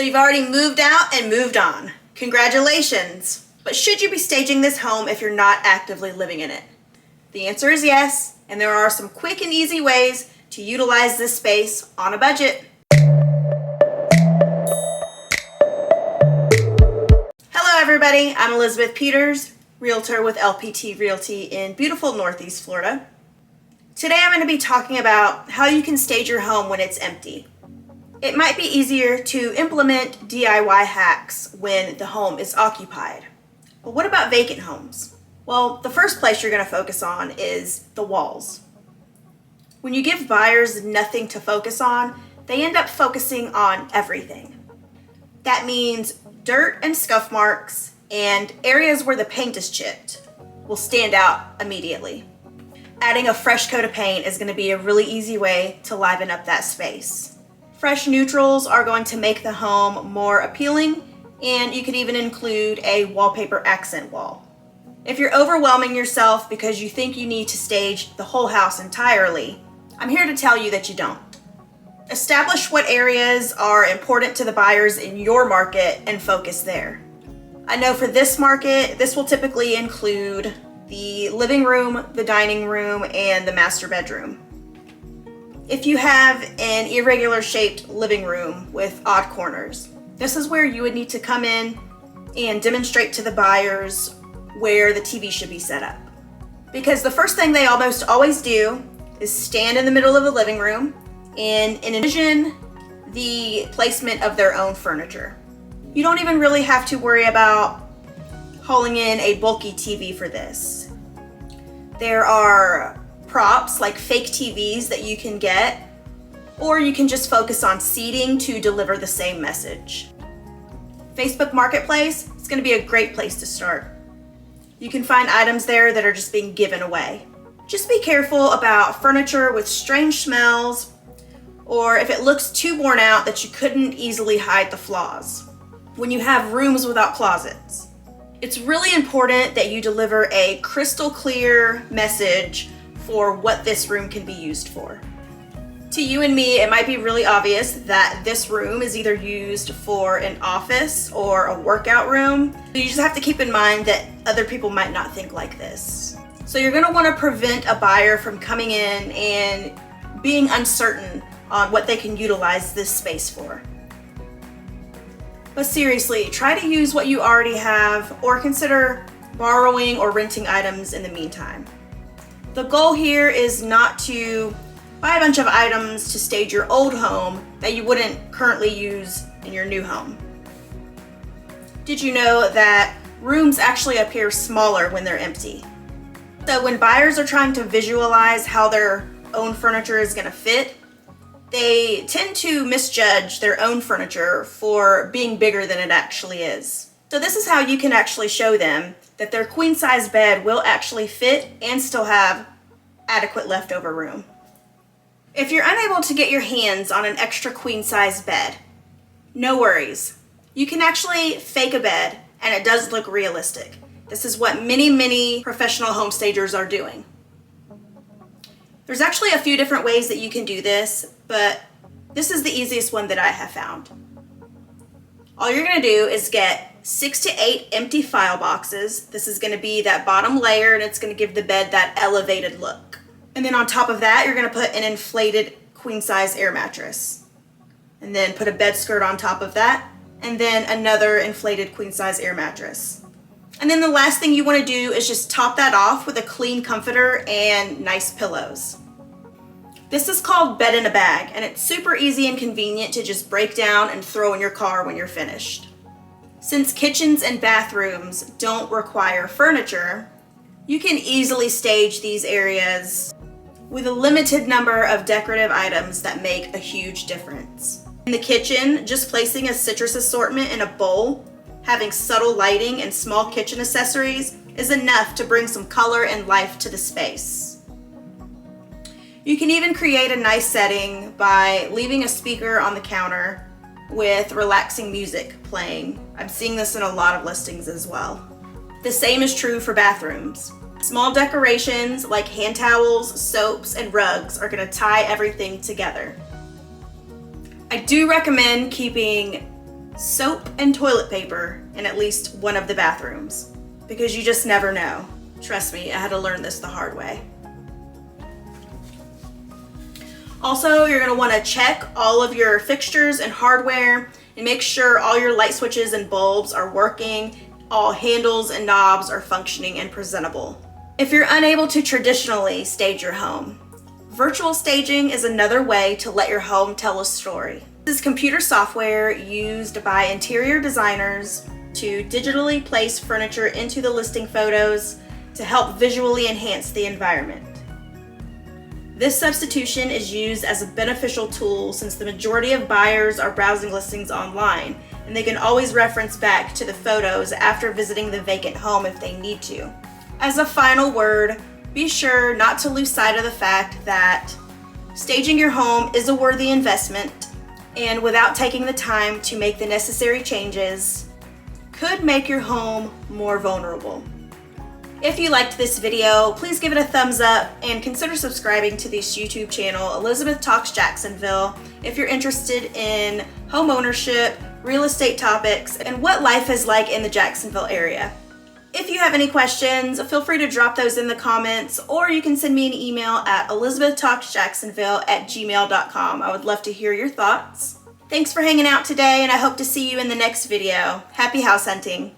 So you've already moved out and moved on. Congratulations! But should you be staging this home if you're not actively living in it? The answer is yes, and there are some quick and easy ways to utilize this space on a budget. Hello everybody, I'm Elizabeth Peters, Realtor with LPT Realty in beautiful Northeast Florida. Today I'm going to be talking about how you can stage your home when it's empty. It might be easier to implement DIY hacks when the home is occupied. But what about vacant homes? Well, the first place you're going to focus on is the walls. When you give buyers nothing to focus on, they end up focusing on everything. That means dirt and scuff marks and areas where the paint is chipped will stand out immediately. Adding a fresh coat of paint is going to be a really easy way to liven up that space. Fresh neutrals are going to make the home more appealing, and you could even include a wallpaper accent wall. If you're overwhelming yourself because you think you need to stage the whole house entirely, I'm here to tell you that you don't. Establish what areas are important to the buyers in your market and focus there. I know for this market, this will typically include the living room, the dining room, and the master bedroom. If you have an irregular shaped living room with odd corners, this is where you would need to come in and demonstrate to the buyers where the TV should be set up. Because the first thing they almost always do is stand in the middle of the living room and envision the placement of their own furniture. You don't even really have to worry about hauling in a bulky TV for this. There are props like fake TVs that you can get, or you can just focus on seating to deliver the same message. Facebook Marketplace is going to be a great place to start. You can find items there that are just being given away. Just be careful about furniture with strange smells, or if it looks too worn out that you couldn't easily hide the flaws. When you have rooms without closets, it's really important that you deliver a crystal clear message for what this room can be used for. To you and me, it might be really obvious that this room is either used for an office or a workout room. So you just have to keep in mind that other people might not think like this. So you're going to want to prevent a buyer from coming in and being uncertain on what they can utilize this space for. But seriously, try to use what you already have or consider borrowing or renting items in the meantime. The goal here is not to buy a bunch of items to stage your old home that you wouldn't currently use in your new home. Did you know that rooms actually appear smaller when they're empty? So when buyers are trying to visualize how their own furniture is going to fit, they tend to misjudge their own furniture for being bigger than it actually is. So this is how you can actually show them that their queen size bed will actually fit and still have adequate leftover room. If you're unable to get your hands on an extra queen size bed, no worries. You can actually fake a bed and it does look realistic. This is what many professional home stagers are doing. There's actually a few different ways that you can do this, but this is the easiest one that I have found. All you're going to do is get 6 to 8 empty file boxes. This is going to be that bottom layer and it's going to give the bed that elevated look. And then on top of that, you're going to put an inflated queen size air mattress. And then put a bed skirt on top of that. And then another inflated queen size air mattress. And then the last thing you want to do is just top that off with a clean comforter and nice pillows. This is called bed in a bag, and it's super easy and convenient to just break down and throw in your car when you're finished. Since kitchens and bathrooms don't require furniture, you can easily stage these areas with a limited number of decorative items that make a huge difference. In the kitchen, just placing a citrus assortment in a bowl, having subtle lighting and small kitchen accessories is enough to bring some color and life to the space. You can even create a nice setting by leaving a speaker on the counter with relaxing music playing. I'm seeing this in a lot of listings as well. The same is true for bathrooms. Small decorations like hand towels, soaps, and rugs are going to tie everything together. I do recommend keeping soap and toilet paper in at least one of the bathrooms, because you just never know. Trust me, I had to learn this the hard way. Also, you're going to want to check all of your fixtures and hardware and make sure all your light switches and bulbs are working, all handles and knobs are functioning and presentable. If you're unable to traditionally stage your home, virtual staging is another way to let your home tell a story. This is computer software used by interior designers to digitally place furniture into the listing photos to help visually enhance the environment. This substitution is used as a beneficial tool since the majority of buyers are browsing listings online, and they can always reference back to the photos after visiting the vacant home if they need to. As a final word, be sure not to lose sight of the fact that staging your home is a worthy investment, and without taking the time to make the necessary changes, could make your home more vulnerable. If you liked this video, please give it a thumbs up and consider subscribing to this YouTube channel, Elizabeth Talks Jacksonville, if you're interested in home ownership, real estate topics, and what life is like in the Jacksonville area. If you have any questions, feel free to drop those in the comments, or you can send me an email at elizabethtalksjacksonville@gmail.com. I would love to hear your thoughts. Thanks for hanging out today, and I hope to see you in the next video. Happy house hunting!